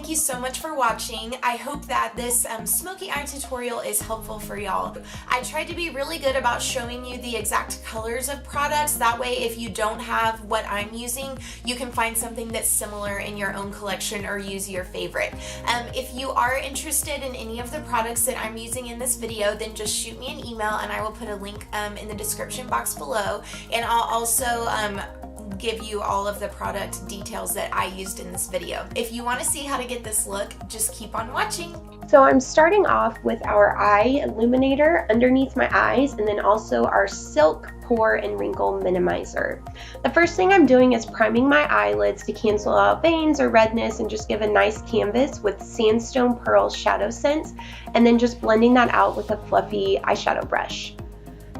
thank you so much for watching. I hope that this smoky eye tutorial is helpful for y'all. I tried to be really good about showing you the exact colors of products. That way, if you don't have what I'm using, you can find something that's similar in your own collection or use your favorite. If you are interested in any of the products that I'm using in this video, then just shoot me an email and I will put a link in the description box below. And I'll also give you all of the product details that I used in this video. If you want to see how to get this look, just keep on watching. So I'm starting off with our eye illuminator underneath my eyes, and then also our Silk Pore and Wrinkle Minimizer. The first thing I'm doing is priming my eyelids to cancel out veins or redness and just give a nice canvas with Sandstone Pearl ShadowSense, and then just blending that out with a fluffy eyeshadow brush.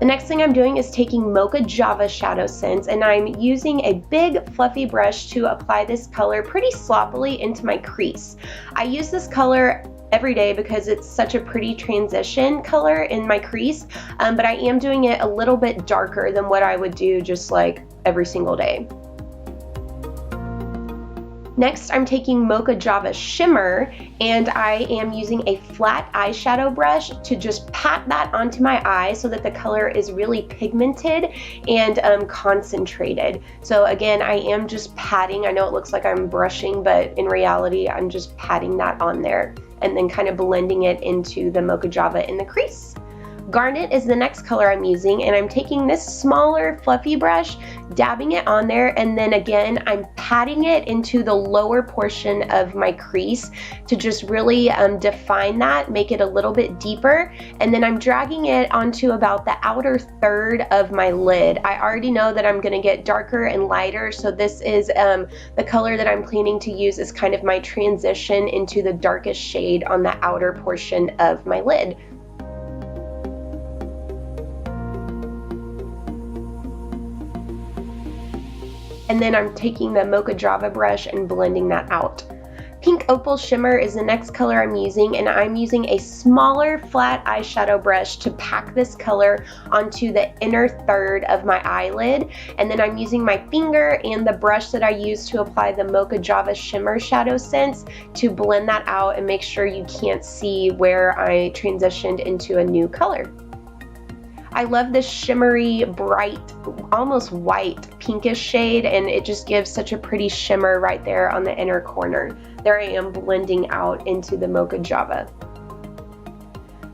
The next thing I'm doing is taking Mocha Java ShadowSense, and I'm using a big fluffy brush to apply this color pretty sloppily into my crease. I use this color every day because it's such a pretty transition color in my crease, but I am doing it a little bit darker than what I would do just like every single day. Next, I'm taking Mocha Java Shimmer, and I am using a flat eyeshadow brush to just pat that onto my eye so that the color is really pigmented and concentrated. So again, I am just patting. I know it looks like I'm brushing, but in reality, I'm just patting that on there and then kind of blending it into the Mocha Java in the crease. Garnet is the next color I'm using, and I'm taking this smaller fluffy brush, dabbing it on there, and then again I'm patting it into the lower portion of my crease to just really define that, make it a little bit deeper, and then I'm dragging it onto about the outer third of my lid. I already know that I'm going to get darker and lighter, so this is the color that I'm planning to use as kind of my transition into the darkest shade on the outer portion of my lid. And then I'm taking the Mocha Java brush and blending that out. Pink Opal Shimmer is the next color I'm using, and I'm using a smaller flat eyeshadow brush to pack this color onto the inner third of my eyelid. And then I'm using my finger and the brush that I use to apply the Mocha Java Shimmer ShadowSense to blend that out and make sure you can't see where I transitioned into a new color. I love this shimmery, bright, almost white, pinkish shade, and it just gives such a pretty shimmer right there on the inner corner. There I am blending out into the Mocha Java.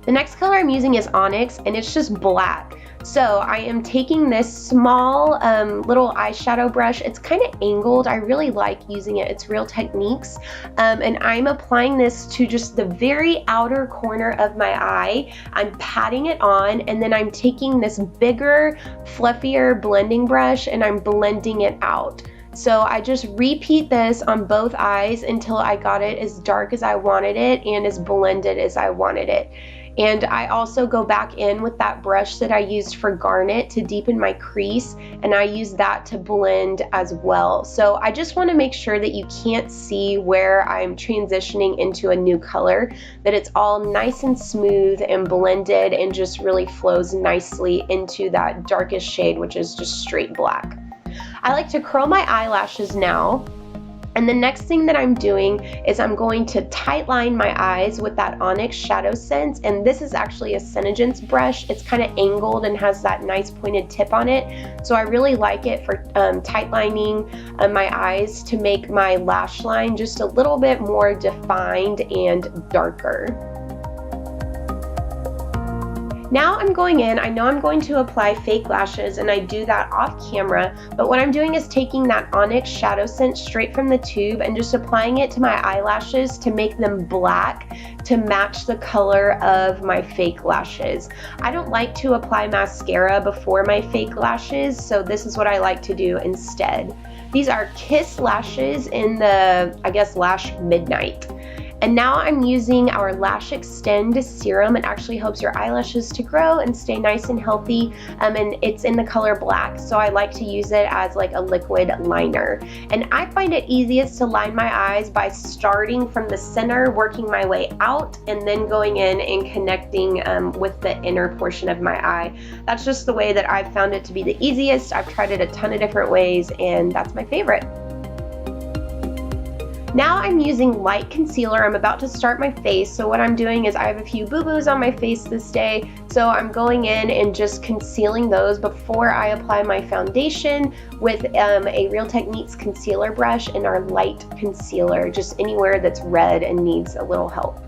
The next color I'm using is Onyx, and it's just black. So I am taking this small little eyeshadow brush. It's kind of angled. I really like using it. It's Real Techniques. And I'm applying this to just the very outer corner of my eye. I'm patting it on, and then I'm taking this bigger, fluffier blending brush and I'm blending it out. So I just repeat this on both eyes until I got it as dark as I wanted it and as blended as I wanted it. And I also go back in with that brush that I used for Garnet to deepen my crease, and I use that to blend as well. So I just want to make sure that you can't see where I'm transitioning into a new color, that it's all nice and smooth and blended and just really flows nicely into that darkest shade, which is just straight black. I like to curl my eyelashes now. And the next thing that I'm doing is I'm going to tight line my eyes with that Onyx ShadowSense, and this is actually a Senegence brush. It's kind of angled and has that nice pointed tip on it, so I really like it for tight lining my eyes to make my lash line just a little bit more defined and darker. Now I'm going in, I know I'm going to apply fake lashes, and I do that off camera, but what I'm doing is taking that Onyx ShadowSense straight from the tube and just applying it to my eyelashes to make them black to match the color of my fake lashes. I don't like to apply mascara before my fake lashes, so this is what I like to do instead. These are Kiss lashes in the, I guess, Lash Midnight. And now I'm using our LashExtend serum. It actually helps your eyelashes to grow and stay nice and healthy, and it's in the color black, so I like to use it as like a liquid liner. And I find it easiest to line my eyes by starting from the center, working my way out, and then going in and connecting with the inner portion of my eye. That's just the way that I've found it to be the easiest. I've tried it a ton of different ways, and that's my favorite. Now I'm using light concealer. I'm about to start my face, so what I'm doing is I have a few boo-boos on my face this day, so I'm going in and just concealing those before I apply my foundation with a Real Techniques concealer brush and our light concealer, just anywhere that's red and needs a little help.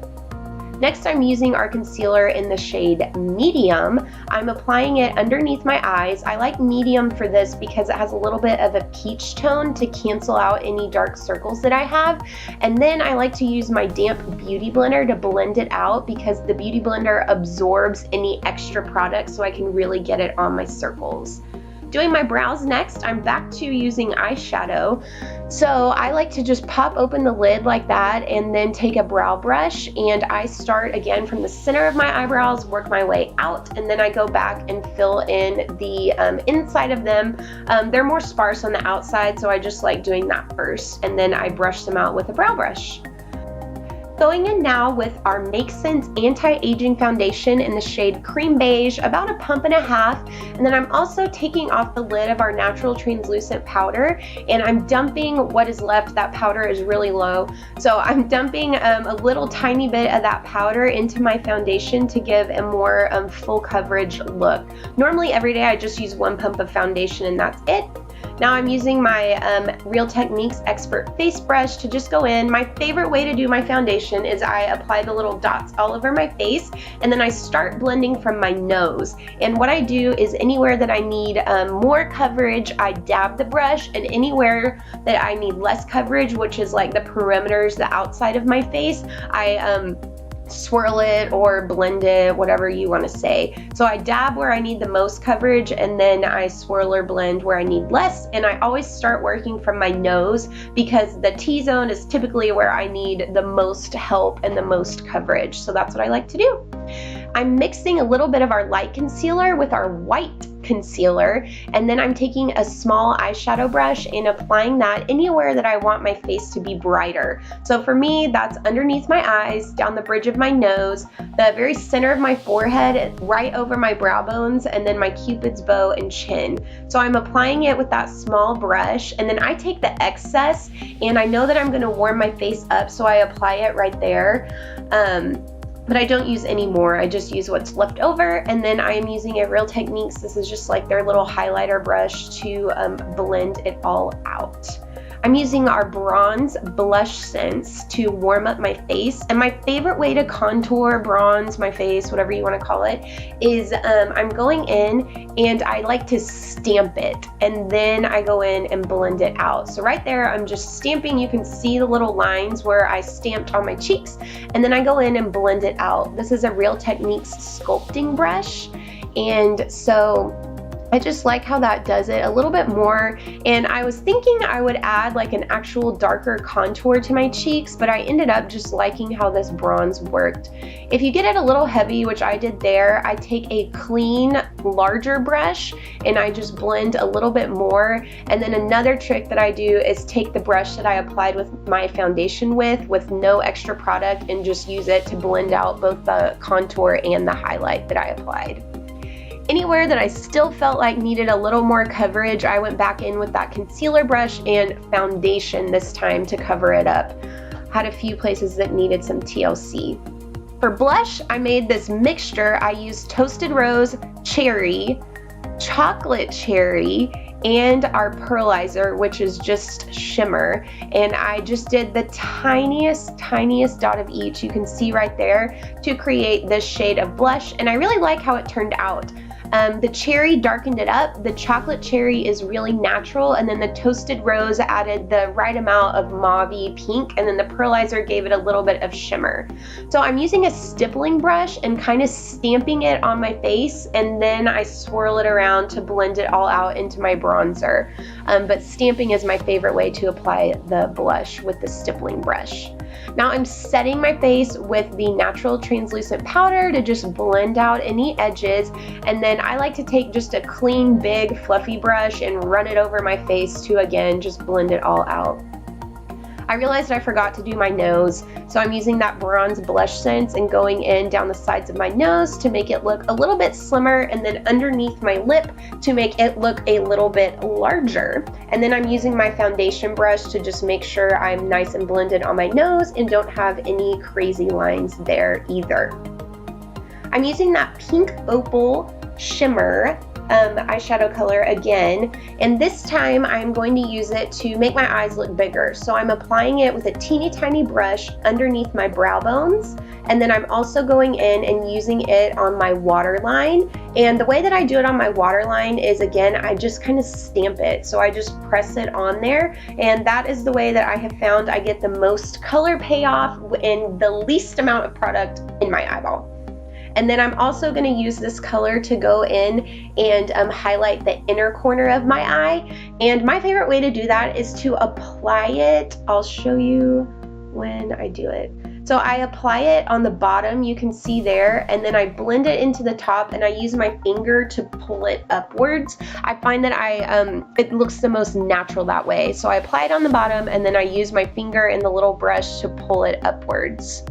Next, I'm using our concealer in the shade Medium. I'm applying it underneath my eyes. I like medium for this because it has a little bit of a peach tone to cancel out any dark circles that I have. And then I like to use my damp beauty blender to blend it out because the beauty blender absorbs any extra product so I can really get it on my circles. Doing my brows next, I'm back to using eyeshadow. So I like to just pop open the lid like that and then take a brow brush, and I start again from the center of my eyebrows, work my way out, and then I go back and fill in the inside of them. They're more sparse on the outside, so I just like doing that first, and then I brush them out with a brow brush. Going in now with our MakeSense Anti-Aging Foundation in the shade Cream Beige, about a pump and a half, and then I'm also taking off the lid of our natural translucent powder, and I'm dumping what is left. That powder is really low, so I'm dumping a little tiny bit of that powder into my foundation to give a more full coverage look. Normally every day I just use one pump of foundation and that's it. Now I'm using my Real Techniques Expert Face Brush to just go in. My favorite way to do my foundation is I apply the little dots all over my face, and then I start blending from my nose. And what I do is anywhere that I need more coverage, I dab the brush, and anywhere that I need less coverage, which is like the perimeters, the outside of my face, I swirl it or blend it, whatever you want to say. So I dab where I need the most coverage, and then I swirl or blend where I need less, and I always start working from my nose because the T-zone is typically where I need the most help and the most coverage. So that's what I like to do. I'm mixing a little bit of our light concealer with our white concealer, and then I'm taking a small eyeshadow brush and applying that anywhere that I want my face to be brighter. So for me, that's underneath my eyes, down the bridge of my nose, the very center of my forehead, right over my brow bones, and then my cupid's bow and chin. So I'm applying it with that small brush, and then I take the excess, and I know that I'm going to warm my face up, so I apply it right there. But I don't use any more. I just use what's left over, and then I am using a Real Techniques. This is just like their little highlighter brush to blend it all out. I'm using our bronze BlushSense to warm up my face, and my favorite way to contour, bronze my face, whatever you want to call it, is I'm going in and I like to stamp it, and then I go in and blend it out. So right there I'm just stamping. You can see the little lines where I stamped on my cheeks, and then I go in and blend it out. This is a Real Techniques sculpting brush, and so I just like how that does it a little bit more, and I was thinking I would add like an actual darker contour to my cheeks, but I ended up just liking how this bronze worked. If you get it a little heavy, which I did there, I take a clean, larger brush and I just blend a little bit more, and then another trick that I do is take the brush that I applied with my foundation with no extra product, and just use it to blend out both the contour and the highlight that I applied. Anywhere that I still felt like needed a little more coverage, I went back in with that concealer brush and foundation this time to cover it up. Had a few places that needed some TLC. For blush, I made this mixture. I used Toasted Rose, Cherry, Chocolate Cherry, and our pearlizer, which is just Shimmer, and I just did the tiniest dot of each, you can see right there, to create this shade of blush, and I really like how it turned out. The cherry darkened it up, the chocolate cherry is really natural, and then the Toasted Rose added the right amount of mauve-y pink, and then the pearlizer gave it a little bit of shimmer. So I'm using a stippling brush and kind of stamping it on my face, and then I swirl it around to blend it all out into my bronzer. But stamping is my favorite way to apply the blush, with the stippling brush. Now I'm setting my face with the natural translucent powder to just blend out any edges, and then I like to take just a clean, big, fluffy brush and run it over my face to, again, just blend it all out. I realized I forgot to do my nose, so I'm using that bronze BlushSense and going in down the sides of my nose to make it look a little bit slimmer, and then underneath my lip to make it look a little bit larger. And then I'm using my foundation brush to just make sure I'm nice and blended on my nose and don't have any crazy lines there either. I'm using that pink Opal Shimmer eyeshadow color again, and this time I'm going to use it to make my eyes look bigger. So I'm applying it with a teeny tiny brush underneath my brow bones, and then I'm also going in and using it on my waterline. And the way that I do it on my waterline is, again, I just kind of stamp it. So I just press it on there, and that is the way that I have found I get the most color payoff and the least amount of product in my eyeball. And then I'm also going to use this color to go in and highlight the inner corner of my eye. And my favorite way to do that is to apply it. I'll show you when I do it. So I apply it on the bottom, you can see there, and then I blend it into the top, and I use my finger to pull it upwards. I find that it looks the most natural that way. So I apply it on the bottom, and then I use my finger and the little brush to pull it upwards.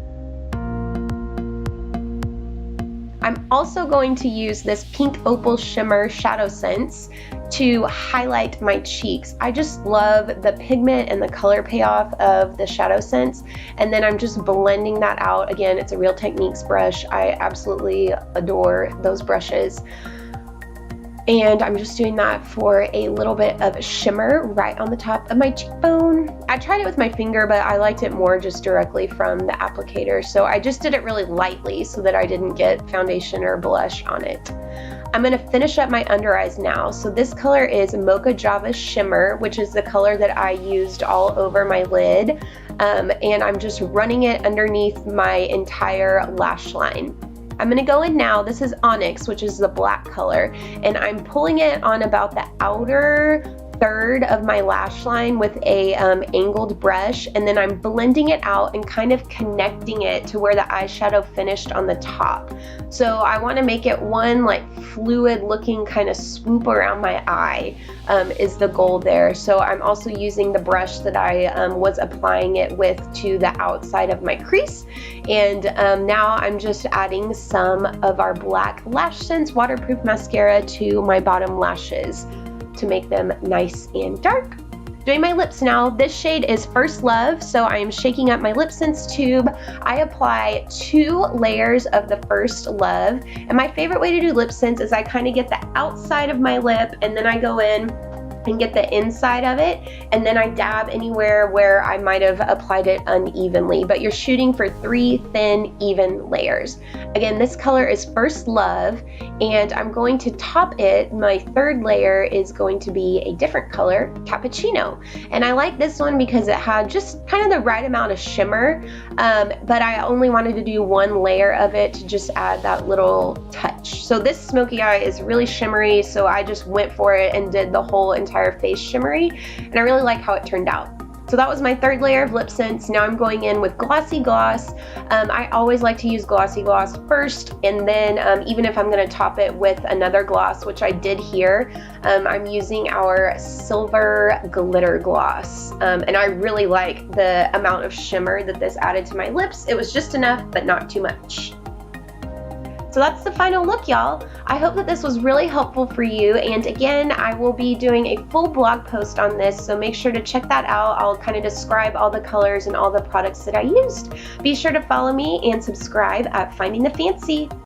I'm also going to use this pink Opal Shimmer ShadowSense to highlight my cheeks. I just love the pigment and the color payoff of the ShadowSense, and then I'm just blending that out. Again, it's a Real Techniques brush. I absolutely adore those brushes. And I'm just doing that for a little bit of shimmer right on the top of my cheekbone. I tried it with my finger, but I liked it more just directly from the applicator. So I just did it really lightly so that I didn't get foundation or blush on it. I'm going to finish up my under eyes now. So this color is Mocha Java Shimmer, which is the color that I used all over my lid. And I'm just running it underneath my entire lash line. I'm going to go in now, this is Onyx, which is the black color, and I'm pulling it on about the outer third of my lash line with a angled brush, and then I'm blending it out and kind of connecting it to where the eyeshadow finished on the top. So I want to make it one like fluid looking kind of swoop around my eye is the goal there. So I'm also using the brush that I was applying it with to the outside of my crease, and now I'm just adding some of our black LashSense waterproof mascara to my bottom lashes to make them nice and dark. Doing my lips now. This shade is First Love, so I am shaking up my LipSense tube. I apply 2 layers of the First Love, and my favorite way to do LipSense is I kind of get the outside of my lip, and then I go in and get the inside of it, and then I dab anywhere where I might have applied it unevenly, but you're shooting for 3 thin, even layers. Again, this color is First Love, and I'm going to top it. My third layer is going to be a different color, Cappuccino, and I like this one because it had just kind of the right amount of shimmer, but I only wanted to do 1 layer of it to just add that little touch. So this smoky eye is really shimmery, so I just went for it and did the whole entire face shimmery, and I really like how it turned out. So that was my third layer of LipSense. Now I'm going in with Glossy Gloss. I always like to use Glossy Gloss first, and then even if I'm going to top it with another gloss, which I did here, I'm using our Silver Glitter Gloss. And I really like the amount of shimmer that this added to my lips. It was just enough, but not too much. So that's the final look, y'all. I hope that this was really helpful for you, and again, I will be doing a full blog post on this, so make sure to check that out. I'll kind of describe all the colors and all the products that I used. Be sure to follow me and subscribe at Finding the Fancy.